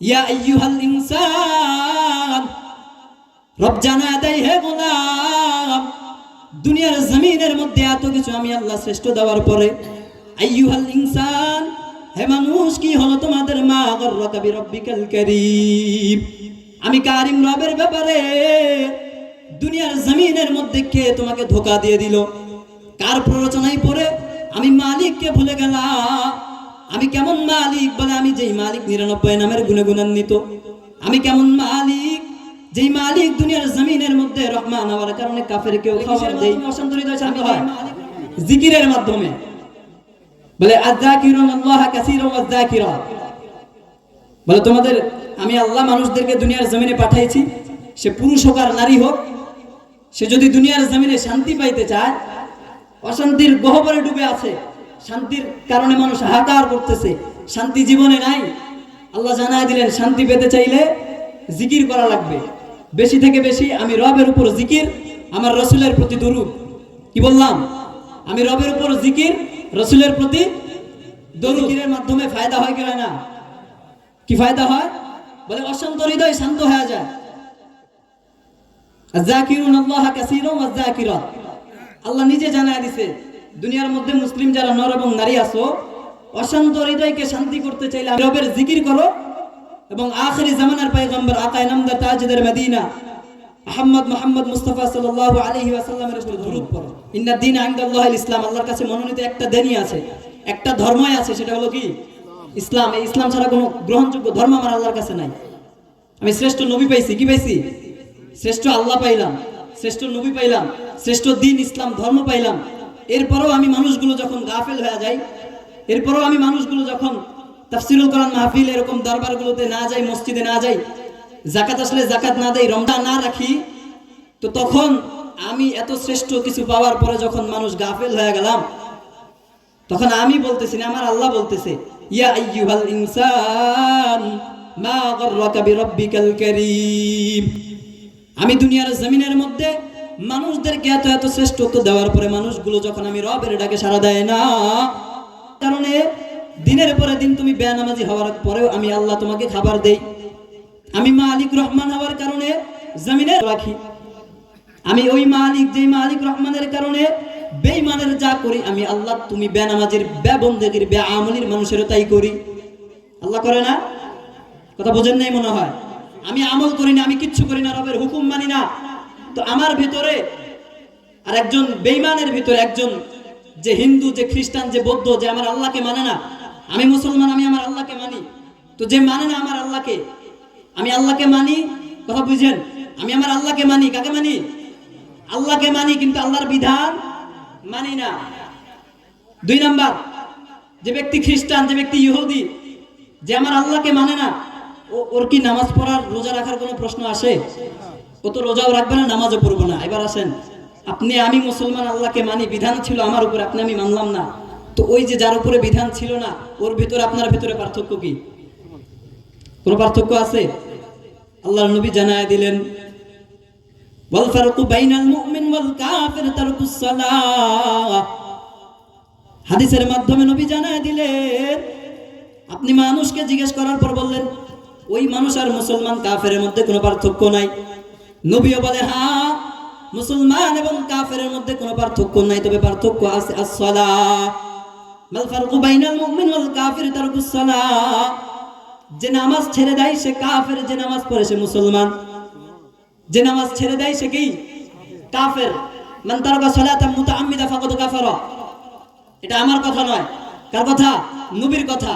ইয়া আইয়ুহাল ইনসান, রব জানায় দেয় হে গোলাম, দুনিয়ার জমিনের মধ্যে এত কিছু আমি আল্লাহ শ্রেষ্ঠ দেওয়ার পরে আইয়ুহাল ইনসান, হে মানুষ কি হলো তোমাদের, মা গররাকা বিরব্বিকাল কারীম, আমি কারিম রবের ব্যাপারে দুনিয়ার জমিনের মধ্যে কে তোমাকে ধোঁকা দিয়ে দিল? কার প্ররোচনায় পড়ে আমি মালিককে ভুলে গেলাম? আমি কেমন মালিক বলে, আমি যেই মালিক 99 নামের গুণে গুণান্বিত। আমি কেমন মালিক, যেই মালিক দুনিয়ার জমিনের মধ্যে রহমান হওয়ার কারণে কাফের কেউ খাবার দেয়, অশান্ত হৃদয় শান্ত হয় জিকিরের মাধ্যমে। বলে আযাকিরুন আল্লাহ কাসীরান ওয়াজ যাকিরাত, বলে তোমাদের আমি আল্লাহ মানুষদেরকে দুনিয়ার জমিনে পাঠাইছি, সে পুরুষ হোক আর নারী হোক, সে যদি দুনিয়ার জমিনে শান্তি পাইতে চায়, অশান্তির গহ্বরে ডুবে আছে, শান্তির কারণে মানুষ হাহাকার করতেছে, শান্তি জীবনে নাই, আল্লাহ জানায় দিলেন শান্তি পেতে চাইলে জিকির করা লাগবে বেশি থেকে বেশি। আমি রবের উপর জিকির, আমার রসুলের প্রতি দরুদ। কি বললাম? আমি রবের উপর জিকির, রসুলের প্রতি দরুদ। জিকিরের মাধ্যমে ফায়দা হয় কি হয় না? কি ফায়দা হয়? বলে অশান্ত হৃদয় শান্ত হয়ে যায়। আযাকিরুন আল্লাহ কাসীরান ওয়াজ যাকিরাত, আল্লাহ নিজে জানায় দিছে দুনিয়ার মধ্যে মুসলিম যারা নর এবং নারী আছো, অশান্ত হৃদয়কে শান্তি করতে চাইলে রবের জিকির করো এবং আখিরি জামানার পয়গম্বর আকা ইনামদার তাজদার মদিনা মুহাম্মদ মুস্তাফা সাল্লাল্লাহু আলাইহি ওয়াসাল্লামের উপর দরুদ পড়ো। ইন্নাদ দীন ইনদাল্লাহিল ইসলাম, আল্লাহর কাছে মনোনীত একটা দিনই আছে, একটা ধর্মই আছে, সেটা হলো কি? ইসলাম। এই ইসলাম ছাড়া কোনো গ্রহণযোগ্য ধর্ম আমার আল্লাহর কাছে নাই। আমি শ্রেষ্ঠ নবী পাইছি, কি পাইছি? শ্রেষ্ঠ আল্লাহ পাইলাম, শ্রেষ্ঠ নবী পাইলাম, শ্রেষ্ঠ দিন ইসলাম ধর্ম পাইলাম। এরপরও আমি মানুষগুলো যখন গাফেল হয়ে যায়, এরপরও আমি মানুষগুলো যখন তাফসীরুল কোরআন মাহফিল এরকম দরবারগুলোতে না যাই, মসজিদে না যাই, যাকাত আসলে যাকাত না দেই, রমজান না রাখি, তো তখন আমি এত শ্রেষ্ঠ কিছু পাওয়ার পরে যখন মানুষ গাফেল হয়ে গেলাম, তখন আমি বলতেছি না, আমার আল্লাহ বলতেছে ইয়া আইয়ুহাল ইনসান মা গররাকা বিরব্বিকাল কারীম। আমি দুনিয়ার জমিনের মধ্যে মানুষদেরকে এত এত শ্রেষ্ঠত্ব দেওয়ার পরে মানুষগুলো যখন আমি রবের ডাকে সাড়া দেয় না, কারণে দিনের পরে দিন তুমি বেনামাজি হওয়ার পরেও আমি আল্লাহ তোমাকে খাবার দেই। আমি মালিক রহমান হওয়ার কারণে জমিনে রাখি। আমি ওই মালিক, যেই মালিক রহমানের কারণে বেঈমানের যা করি আমি আল্লাহ, তুমি বেনামাজির, বেবন্দেগীর, বেআমলির মানুষেরও তাই করি। আল্লাহ করে না? কথা বোঝেন নাই মনে হয়। আমি আমল করি না, আমি কিচ্ছু করি না, রবের হুকুম মানি না, তো আমার ভিতরে আর একজন বেঈমানের ভিতরে, একজন যে হিন্দু, যে খ্রিস্টান, যে বৌদ্ধ, যে আমার আল্লাহকে মানে না, আমি মুসলমান, আমি আমার আল্লাহকে মানি, তো যে মানে না আমার আল্লাহকে, আমি আল্লাহকে মানি, কথা বুঝেন? আমি আমার আল্লাহকে মানি, কাকে মানি? আল্লাহকে মানি, কিন্তু আল্লাহর বিধান মানি না। 2 নাম্বার, যে ব্যক্তি খ্রিস্টান, যে ব্যক্তি ইহুদি, যে আমার আল্লাহকে মানে না, ওর কি নামাজ পড়ার, রোজা রাখার কোনো প্রশ্ন আসে? ও তো রোজাও রাখবে না, নামাজও পড়বো না। এবার আসেন, আপনি, আমি মুসলমান, আল্লাহকে মানি, বিধান ছিল আমার উপরে, আপনি আমি মানলাম না, তো ওই যে যার উপরে বিধান ছিল না, ওর ভিতরে আপনার ভিতরে পার্থক্য কি? কোনো পার্থক্য আছে? আল্লাহর নবী জানায় দিলেন ওয়াল ফারকু বাইনাল মুমিন ওয়াল কাফির তারকুস সালাহ। হাদিসের মাধ্যমে নবী জানায় দিলেন, আপনি মানুষকে জিজ্ঞেস করার পর বললেন ওই মানুষ আর মুসলমান কাফেরের মধ্যে কোনো পার্থক্য নাই। নবীও বলে হ্যাঁ, মুসলমান এবং কাফেরের মধ্যে কোনো পার্থক্য নাই, তবে পার্থক্য আছে as-সালাহ। মাল ফারকু বাইনাল মুমিন ওয়াল কাফির তারকুস সালাহ। যে নামাজ ছেড়ে দেয় সে কাফের, যে নামাজ পড়ে সে মুসলমান। যে নামাজ ছেড়ে দেয় সে কি? কাফের। মান তারাকা সালাতান মুতাআম্মিদা ফাকাদ কাফারা। এটা আমার কথা নয়, কার কথা? নবীর কথা।